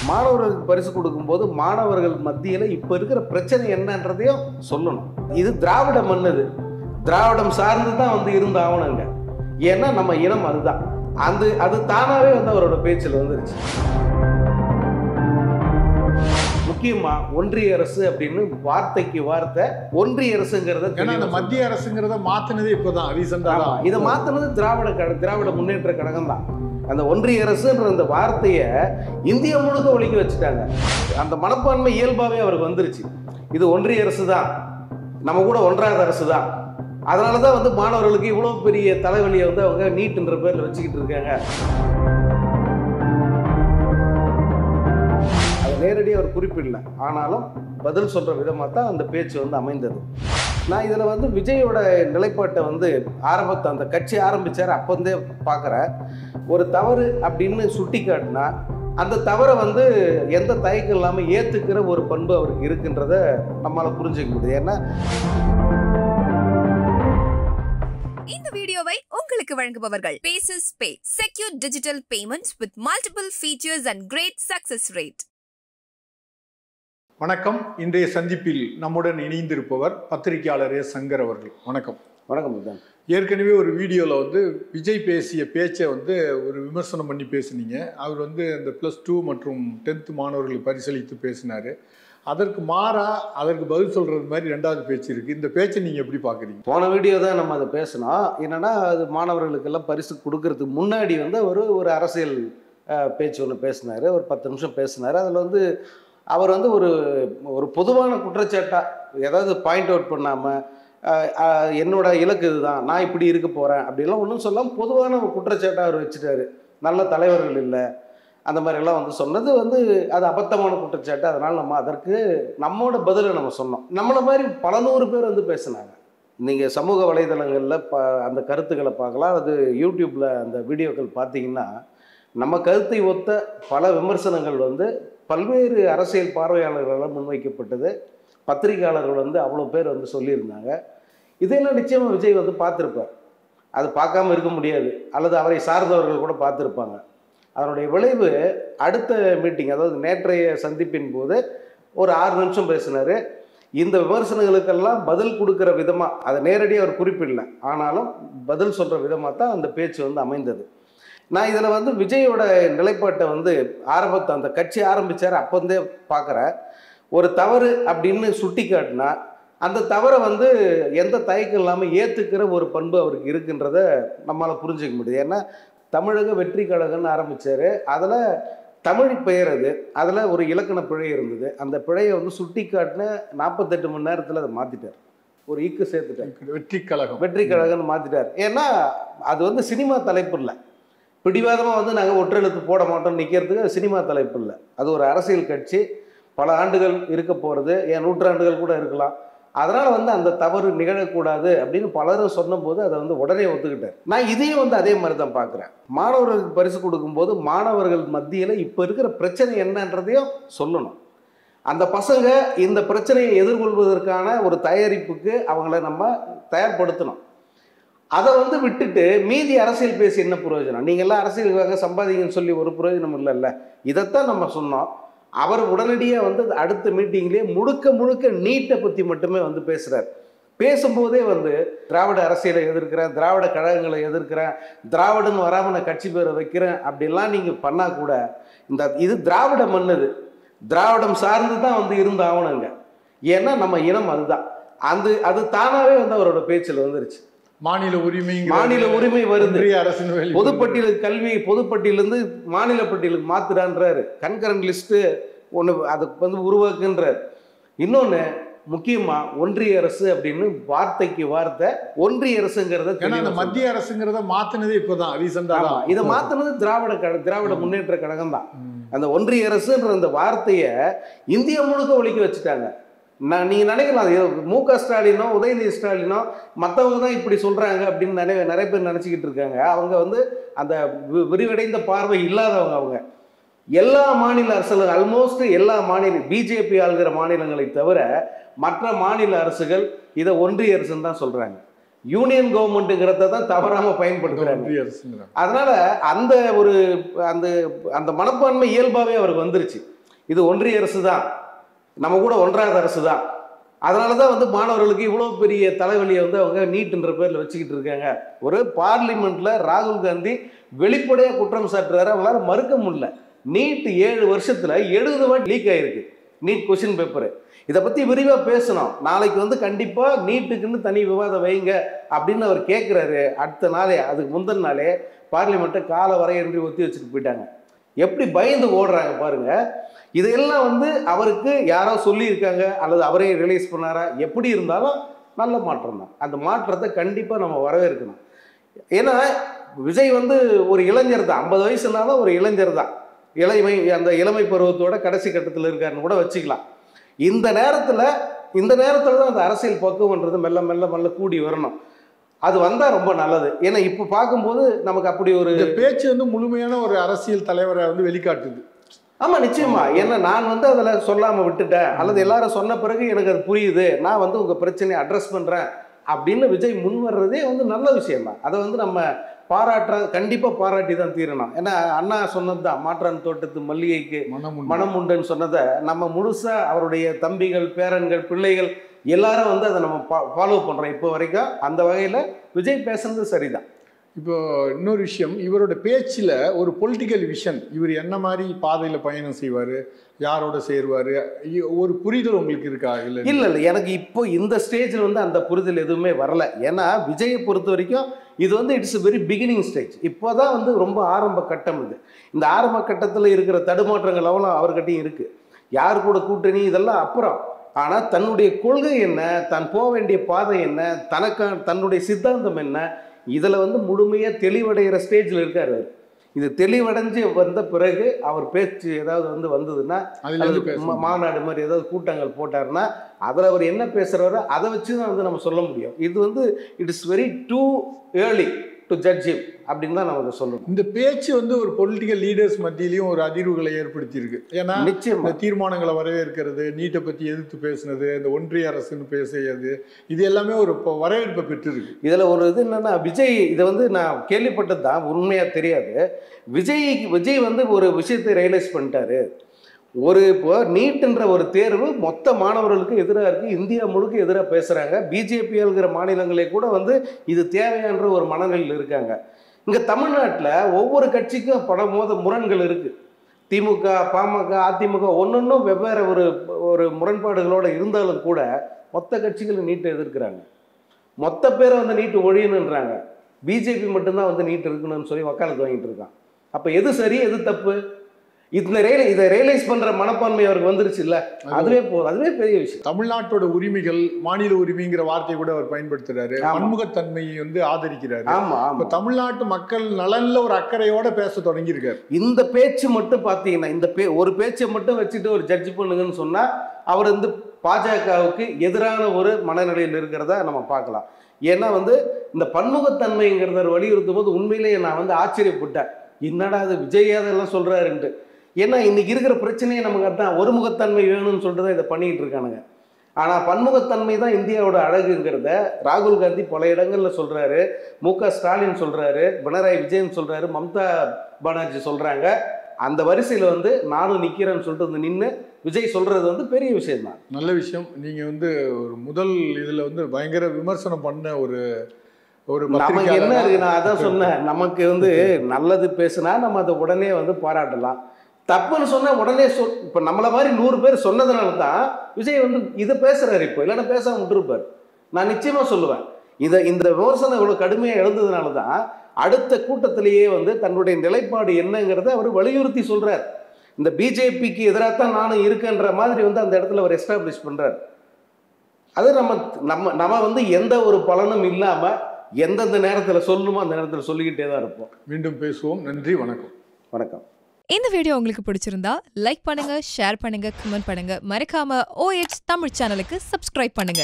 மாணவர்களுக்கு பரிசு கொடுக்கும்போது மாணவர்கள் மத்தியில் இப்போ இருக்கிற பிரச்சனை என்னன்றதையும் சொல்லணும். இது திராவிட மண்ணுது, திராவிடம் சார்ந்து தான் வந்து இருந்த ஆவணங்க. ஏன்னா நம்ம இனம் அதுதான். அது தானாகவே வந்து அவரோட பேச்சில் வந்துருச்சு. முக்கியமா ஒன்றிய அரசு அப்படின்னு வார்த்தைக்கு வார்த்தை ஒன்றிய அரசுங்கிறத, ஏன்னா அந்த மத்திய அரசுங்கிறத மாத்தினது இப்போதான் ரீசெண்டா தான். இதை மாத்தினது திராவிட முன்னேற்ற கழகம் தான். அந்த ஒன்றிய அரசுன்ற அந்த வார்த்தையை இந்தியா முழுக்க ஒழிக்க வச்சுட்டாங்க. அந்த மனப்பான்மை இயல்பாகவே அவருக்கு வந்துருச்சு. இது ஒன்றிய அரசு தான், நம்ம கூட ஒன்றாத அரசு தான். அதனால தான் வந்து மாணவர்களுக்கு இவ்வளோ பெரிய தலைவலியை வந்து அவங்க நீட்டுன்ற பேரில் வச்சுக்கிட்டு இருக்காங்க. அது நேரடியாக அவர் குறிப்பிடல, ஆனாலும் பதில் சொல்கிற விதமாக தான் அந்த பேச்சு வந்து அமைந்தது. நான் இதில் வந்து விஜயோட நிலைப்பாட்டை வந்து அந்த கட்சி ஆரம்பித்தார் அப்போ இருந்தே பார்க்குறேன். ஒரு தவறு அப்படின்னு சுட்டி காட்டினா அந்த தவறை வந்து எந்த தயக்கம் இல்லாமல் ஏற்றுக்கிற ஒரு பண்பு அவருக்கு இருக்குன்றத நம்மளால் புரிஞ்சுக்க முடியுது. ஏன்னா இந்த வீடியோவை உங்களுக்கு வழங்குபவர்கள் பேசஸ் பே, secure digital payments with multiple features and great success rate. வணக்கம். இன்றைய சந்திப்பில் நம்முடன் இணைந்திருப்பவர் பத்திரிகையாளர் எஸ். சங்கர் அவர்கள். வணக்கம். வணக்கம். ஏற்கனவே ஒரு வீடியோவில் வந்து விஜய் பேசிய பேச்சை வந்து ஒரு விமர்சனம் பண்ணி பேசுனீங்க. அவர் வந்து அந்த +2 மற்றும் 10th மாணவர்களுக்கு பரிசளித்து பேசினார். அதற்கு அதற்கு பதில் சொல்கிறது மாதிரி ரெண்டாவது பேச்சு இருக்குது. இந்த பேச்சை நீங்கள் எப்படி பார்க்குறீங்க? போன வீடியோ தான் நம்ம அதை பேசினோம். என்னென்னா அது மாணவர்களுக்கெல்லாம் பரிசு கொடுக்கறதுக்கு முன்னாடி வந்து ஒரு அரசியல் பேச்சு ஒன்று பேசினார். ஒரு 10 நிமிஷம் பேசினார். அதில் வந்து அவர் வந்து ஒரு பொதுவான குற்றச்சாட்டாக ஏதாவது பாயிண்ட் அவுட் பண்ணாமல் என்னோட இலக்கு இதுதான், நான் இப்படி இருக்க போகிறேன் அப்படிலாம் ஒன்றும் சொல்லாமல் பொதுவான ஒரு குற்றச்சாட்டாக அவர் வச்சுட்டாரு. நல்ல தலைவர்கள் இல்லை அந்த மாதிரிலாம் வந்து சொன்னது வந்து அது அபத்தமான குற்றச்சாட்டு. அதனால் நம்ம அதற்கு நம்மோட பதிலை நம்ம சொன்னோம். நம்மளை மாதிரி பல நூறு பேர் வந்து பேசினாங்க. நீங்கள் சமூக வலைதளங்களில் அந்த கருத்துக்களை பார்க்கலாம். அது யூடியூப்பில் அந்த வீடியோக்கள் பார்த்தீங்கன்னா நம்ம கருத்தை ஒத்த பல விமர்சனங்கள் வந்து பல்வேறு அரசியல் பார்வையாளர்களால் முன்வைக்கப்பட்டது. பத்திரிகையாளர்கள் வந்து அவ்வளோ பேர் வந்து சொல்லியிருந்தாங்க. இதெல்லாம் நிச்சயமாக விஜய் வந்து பார்த்துருப்பார். அது பார்க்காம இருக்க முடியாது. அல்லது அவரை சார்ந்தவர்கள் கூட பார்த்துருப்பாங்க. அதனுடைய விளைவு அடுத்த மீட்டிங், அதாவது நேற்றைய சந்திப்பின் போது ஒரு 6 நிமிஷம் பேசினார். இந்த விமர்சனங்களுக்கெல்லாம் பதில் கொடுக்குற விதமாக, அதை நேரடியாக அவர் குறிப்பிடல, ஆனாலும் பதில் சொல்கிற விதமாக தான் அந்த பேச்சு வந்து அமைந்தது. நான் இதில் வந்து விஜயோட நிலைப்பாட்டை வந்து அந்த கட்சி ஆரம்பித்தார் அப்போ இருந்தே பார்க்குறேன். ஒரு தவறு அப்படின்னு சுட்டி காட்டினா அந்த தவறை வந்து எந்த தயக்கம் இல்லாமல் ஏற்றுக்கிற ஒரு பண்பு அவருக்கு இருக்குன்றத நம்மளால் புரிஞ்சிக்க முடியுது. ஏன்னா தமிழக வெற்றி கழகம்னு ஆரம்பித்தார். அதில் தமிழ் பெயர் அதில் ஒரு இலக்கண பிழை இருந்தது. அந்த பிழையை வந்து சுட்டி காட்டின 48 மணி நேரத்தில் அதை மாற்றிட்டார். ஒரு ஈக்கு சேர்த்துட்டார். வெற்றி கழகம்னு மாற்றிட்டார். ஏன்னா அது வந்து சினிமா தலைப்பு இல்லை. பிடிவாதமாக வந்து நாங்கள் ஒற்றெழுத்து போட மாட்டோம் நிற்கிறதுக்கு அது சினிமா தலைப்பு இல்லை. அது ஒரு அரசியல் கட்சி, பல ஆண்டுகள் இருக்க போகிறது, ஏன் நூற்றாண்டுகள் கூட இருக்கலாம். அதனால் வந்து அந்த தவறு நிகழக்கூடாது அப்படின்னு பலரும் சொன்னபோது அதை வந்து உடனே ஒத்துக்கிட்டார். நான் இதையும் வந்து அதே மாதிரி தான் பார்க்குறேன். மாணவர்களுக்கு பரிசு கொடுக்கும்போது மாணவர்கள் மத்தியில் இப்போ இருக்கிற பிரச்சனை என்னன்றதையும் சொல்லணும். அந்த பசங்க இந்த பிரச்சனையை எதிர்கொள்வதற்கான ஒரு தயாரிப்புக்கு அவங்கள நம்ம தயார்படுத்தணும். அதை வந்து விட்டுட்டு மீதி அரசியல் பேசி என்ன பிரயோஜனம்? நீங்கள்லாம் அரசியலுக்காக சம்பாதிங்கன்னு சொல்லி ஒரு பிரயோஜனம் இல்லைல்ல. இதைத்தான் நம்ம சொன்னோம். அவர் உடனடியாக வந்து அடுத்த மீட்டிங்லேயே முழுக்க நீட்டை பற்றி மட்டுமே வந்து பேசுகிறார். பேசும்போதே வந்து திராவிட அரசியலை எதிர்க்கிறேன், திராவிட கழகங்களை எதிர்க்கிறேன், திராவிடன்னு வராமல் நான் கட்சி பேரை வைக்கிறேன் அப்படிலாம் நீங்கள் பண்ணால் கூட இது திராவிட மண்ணுது, திராவிடம் சார்ந்து தான் வந்து இருந்த ஆவணங்க. ஏன்னா நம்ம இனம் அதுதான். அது தானாகவே வந்து அவரோட பேச்சில் வந்துருச்சு. மாநில உரிமை வருது. பொதுப்பட்டியலுக்கு கல்வி பொதுப்பட்டியலிருந்து மாநில பட்டியலுக்கு மாத்துறான்றாரு. கன்கரண்ட் லிஸ்ட்டு ஒன்று அதுக்கு வந்து உருவாக்குன்றார். இன்னொன்று முக்கியமா ஒன்றிய அரசு அப்படின்னு வார்த்தைக்கு வார்த்தை ஒன்றிய அரசுங்கிறத, மத்திய அரசுங்கிறத மாத்தினது இப்போதான் ரீசெண்டா தான். இதை மாத்தினது திராவிட முன்னேற்ற கழகம் தான். அந்த ஒன்றிய அரசுன்ற அந்த வார்த்தையை இந்தியா முழுக்க ஒழிக்க வச்சுட்டாங்க. நீங்கள் நினைக்கலாம் மு.க. ஸ்டாலினோ உதயநிதி ஸ்டாலினோ மற்றவங்க தான் இப்படி சொல்கிறாங்க அப்படின்னு நிறைய பேர் நினச்சிக்கிட்டு இருக்காங்க. அவங்க வந்து அந்த விரிவடைந்த பார்வை இல்லாதவங்க. அவங்க எல்லா மாநில அரசுகள், ஆல்மோஸ்ட் எல்லா பிஜேபி ஆளுகிற மாநிலங்களை தவிர மற்ற மாநில அரசுகள் இதை ஒன்றிய அரசுன்னு தான் சொல்கிறாங்க. யூனியன் கவர்மெண்ட்டுங்கிறத தான் தவறாமல் பயன்படுத்துகிறாங்க. அதனால அந்த ஒரு அந்த அந்த மனப்பான்மை இயல்பாகவே அவருக்கு வந்துருச்சு. இது ஒன்றிய அரசு தான், நம்ம கூட ஒன்றாவது அரசு தான். அதனால தான் வந்து மாணவர்களுக்கு இவ்வளோ பெரிய தலைவலியை வந்து அவங்க நீட்டுன்ற பேரில் வச்சுக்கிட்டு இருக்காங்க. ஒரு பார்லிமெண்ட்டில் ராகுல் காந்தி வெளிப்படையாக குற்றம் சாட்டுறாரு, அவங்களால மறுக்க முடியல. நீட் 7 வருஷத்தில் 70 வாட்டி லீக் ஆகிருக்கு நீட் கொஷின் பேப்பரு. இதை பற்றி விரிவாக பேசணும். நாளைக்கு வந்து கண்டிப்பாக நீட்டுக்குன்னு தனி விவாதம் வைங்க அப்படின்னு அவர் கேட்குறாரு. அடுத்த நாளே, அதுக்கு முந்தின நாளே பார்லிமெண்ட்டை கால வரையின்றி ஒத்தி வச்சுட்டு போயிட்டாங்க. எப்படி பயந்து ஓடுறாங்க பாருங்க. இதெல்லாம் வந்து அவருக்கு யாரோ சொல்லியிருக்காங்க அல்லது அவரே ரிலீஸ் பண்ணாரா, எப்படி இருந்தாலும் நல்ல மாற்றம் தான். அந்த மாற்றத்தை கண்டிப்பாக நம்ம வரவேற்கணும். ஏன்னா விஜய் வந்து ஒரு இளைஞர் தான், 50 வயசுனாலும் ஒரு இளைஞர் தான். அந்த இளமை பருவத்தோட கடைசி கட்டத்தில் இருக்காருன்னு கூட வச்சுக்கலாம். இந்த நேரத்தில் தான் அந்த அரசியல் பக்குவன்றது மெல்ல மெல்ல மெல்ல கூடி வரணும். அது வந்தால் ரொம்ப நல்லது. ஏன்னா இப்போ பார்க்கும்போது நமக்கு அப்படி ஒரு பேச்சு வந்து முழுமையான ஒரு அரசியல் தலைவரை வந்து வெளிக்காட்டுது. ஆமாம், நிச்சயமா. ஏன்னா நான் வந்து அதில் சொல்லாமல் விட்டுட்டேன் அல்லது எல்லாரும் சொன்ன பிறகு எனக்கு அது புரியுது, நான் வந்து உங்கள் பிரச்சனையை அட்ரஸ் பண்ணுறேன் அப்படின்னு விஜய் முன் வர்றதே வந்து நல்ல விஷயம் தான். அதை வந்து நம்ம கண்டிப்பாக பாராட்டி தான் தீரணும். ஏன்னா அண்ணா சொன்னது தான், மாற்றான் தோட்டத்து மல்லிகைக்கு மனம் உண்டுன்னு சொன்னதை நம்ம முழுசாக அவருடைய தம்பிகள், பேரன்கள், பிள்ளைகள் எல்லாரும் வந்து அதை நம்ம ஃபாலோ பண்ணுறோம் இப்போ வரைக்கும். அந்த வகையில் விஜய் பேசுனது சரிதான். இப்போ இன்னொரு விஷயம், இவரோட பேச்சில் ஒரு பொலிட்டிக்கல் விஷன், இவர் என்ன மாதிரி பாதையில் பயணம் செய்வார், யாரோட சேருவார், ஒரு புரிதல் உங்களுக்கு இருக்கா? இல்லை, எனக்கு இப்போ இந்த ஸ்டேஜில் வந்து அந்த புரிதல் எதுவுமே வரல. ஏன்னா விஜயை பொறுத்த வரைக்கும் இது வந்து இட்ஸ் வெரி பிகினிங் ஸ்டேஜ். இப்போ தான் வந்து ரொம்ப ஆரம்ப கட்டம் இது. இந்த ஆரம்ப கட்டத்தில் இருக்கிற தடுமாற்றங்கள் அவ்வளோ அவர்கிட்டையும் இருக்குது. யார் கூட கூட்டணி இதெல்லாம் அப்புறம். ஆனால் தன்னுடைய கொள்கை என்ன, தான் போக வேண்டிய பாதை என்ன, தன்னுடைய சித்தாந்தம் என்ன, இதில் வந்து முழுமையாக தெளிவடைகிற ஸ்டேஜில் இருக்கார். இது தெளிவடைஞ்சு வந்த பிறகு அவர் பேச்சு ஏதாவது வந்து வந்ததுன்னா, மாநாடு மாதிரி ஏதாவது கூட்டங்கள் போட்டாருன்னா அதில் அவர் என்ன பேசுகிறாரோ அதை வச்சு தான் வந்து நம்ம சொல்ல முடியும். இது வந்து it is very too early to judge him அப்படின்னு தான் நம்ம சொல்லணும். இந்த பேச்சு வந்து ஒரு பொலிட்டிக்கல் லீடர்ஸ் மத்தியிலையும் ஒரு அதிர்வுகளை ஏற்படுத்தியிருக்கு. ஏன்னா நிச்சயம் தீர்மானங்களை வரவேற்கிறது, நீட்டை பற்றி எதிர்த்து பேசுனது, இந்த ஒன்றிய அரசுன்னு பேசியது, இது எல்லாமே ஒரு வரவேற்பை பெற்றிருக்கு. இதில் ஒரு இது என்னென்னா, விஜய் இதை வந்து நான் கேள்விப்பட்டது தான், உண்மையாக தெரியாது. விஜய் வந்து ஒரு விஷயத்தை ரியலைஸ் பண்ணிட்டாரு. இப்போ நீட்டுன்ற ஒரு தேர்வு மொத்த மாணவர்களுக்கு எதிராக இருக்குது, இந்தியா முழுக்க எதிராக பேசுகிறாங்க. பிஜேபிங்கிற மாநிலங்களே கூட வந்து இது தேவையான ஒரு மனநிலையில் இருக்காங்க. இங்கே தமிழ்நாட்டில் ஒவ்வொரு கட்சிக்கும் பல முரண்கள் இருக்குது. திமுக, பாமக, அதிமுக ஒன்னொன்னும் வெவ்வேறு ஒரு முரண்பாடுகளோடு இருந்தாலும் கூட மொத்த கட்சிகள் நீட்டை எதிர்க்கிறாங்க. மொத்த பேரை வந்து நீட்டு ஒழியணுன்றாங்க. பிஜேபி மட்டும்தான் வந்து நீட் இருக்கணும்னு சொல்லி வக்காலத்து வாங்கிட்டு இருக்கான். அப்போ எது சரி எது தப்பு, இதை ரியலைஸ் பண்ற மனப்பான்மை அவருக்கு வந்துருச்சு இல்ல, அதுவே பெரிய விஷயம். தமிழ்நாட்டோட உரிமைகள், மாநில உரிமைங்கிற வார்த்தையை கூட அவர் பயன்படுத்துறாரு. பன்முகத்தன்மையை வந்து ஆதரிக்கிறாரு. ஆமா, தமிழ்நாட்டு மக்கள் நலன்ல ஒரு அக்கறையோட பேச தொடங்கியிருக்காரு. இந்த பேச்சு மட்டும் பாத்தீங்கன்னா, ஒரு பேச்சை மட்டும் வச்சுட்டு ஒரு ஜட்ஜ் பண்ணுங்கன்னு சொன்னா அவர் வந்து பாஜகவுக்கு எதிரான ஒரு மனநிலையில் இருக்கிறதா நம்ம பார்க்கலாம். ஏன்னா வந்து இந்த பன்முகத்தன்மைங்கிறத வலியுறுத்தும் போது உண்மையிலேயே நான் வந்து ஆச்சரியப்பட்டேன். என்னடா அது விஜய் அதெல்லாம் சொல்றாருன்ட்டு. ஏன்னா இன்னைக்கு இருக்கிற பிரச்சனையே நமக்கு அதான், ஒருமுகத்தன்மை வேணும்னு சொல்லிட்டு தான் இதை பண்ணிக்கிட்டு இருக்கானுங்க. ஆனால் பன்முகத்தன்மை தான் இந்தியாவோட அழகுங்கிறத ராகுல் காந்தி பல இடங்களில் சொல்கிறாரு, மு.க. ஸ்டாலின் சொல்கிறாரு, பினராயி விஜயன் சொல்கிறாரு, மம்தா பானர்ஜி சொல்கிறாங்க. அந்த வரிசையில் வந்து நானும் நிற்கிறேன்னு சொல்லிட்டு வந்து நின்று விஜய் சொல்கிறது வந்து பெரிய விஷயம் தான். நல்ல விஷயம். நீங்கள் வந்து ஒரு முதல் இதில் வந்து பயங்கர விமர்சனம் பண்ண ஒரு நமக்கு என்ன இருக்கு, நான் அதான் சொன்னேன், நமக்கு வந்து நல்லது பேசுனா நம்ம அதை உடனே வந்து பாராட்டலாம், தப்புன்னு சொன்னா உடனே இப்போ நம்மளை மாதிரி 100 பேர் சொன்னதுனால தான் விஜய் வந்து இதை பேசுறாரு. இப்போ இல்லைன்னா பேசாம விட்டுருப்பார். நான் நிச்சயமா சொல்லுவேன், இந்த விமர்சனம் இவ்வளவு கடுமையாக எழுந்ததுனால தான் அடுத்த கூட்டத்திலேயே வந்து தன்னுடைய நிலைப்பாடு என்னங்கிறத அவர் வலியுறுத்தி சொல்றார். இந்த பிஜேபிக்கு எதிராக தான் நானும் இருக்கேன்ற மாதிரி வந்து அந்த இடத்துல அவர் எஸ்டாப்ளிஷ் பண்றார். அது நம்ம வந்து எந்த ஒரு பலனும் இல்லாம எந்தெந்த நேரத்தில் சொல்லணுமோ அந்த நேரத்தில் சொல்லிக்கிட்டே தான் இருப்போம். மீண்டும் பேசுவோம். நன்றி, வணக்கம். வணக்கம். இந்த வீடியோ உங்களுக்கு பிடிச்சிருந்தா லைக் பண்ணுங்க, ஷேர் பண்ணுங்க, கமெண்ட் பண்ணுங்க. மறக்காம OH தமிழ் சேனலுக்கு சப்ஸ்கிரைப் பண்ணுங்க.